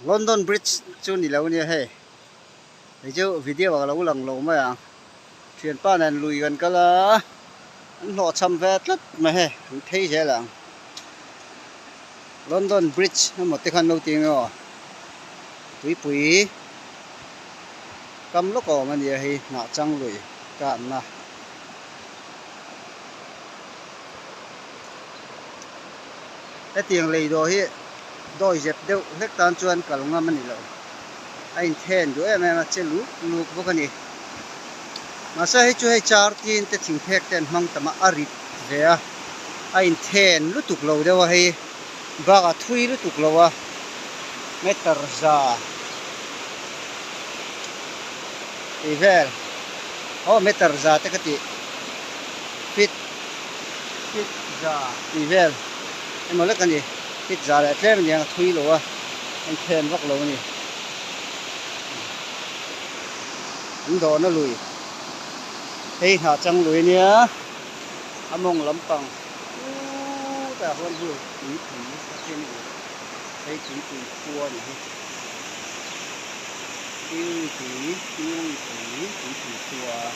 London Bridge chu ni lo ni he ni chu video wa lo lang lo ma ya thuyền pa nan lui gan kala an lo cham ve tlat ma he thei je lang London Bridge nó một cái khăn lâu tiếng rồi túi quý cầm lúc cổ mà gì thì nọ trăng lùi cạn mà cái tiền lì rồi hi đôi dẹp đều hết tan chuan cả lông ngâm này rồi anh thèn rồi em mà chơi lú lú vô cái gì mà sao hết chú hay char tin te thỉnh thek ten mang tama arit về à anh thèn lú tục lâu đâu hay baga thui lú tục lâu à meter za ivel oh meter za te kati fit za ivel em nói cái gì fit za lại thêm những thui lâu à anh thèn vắt lâu nè anh đồ nó lùi hey hạ trăng lùi nhá among lắm bằng ta hơn vừa tí trên này thấy tí cua này tiêu tí cua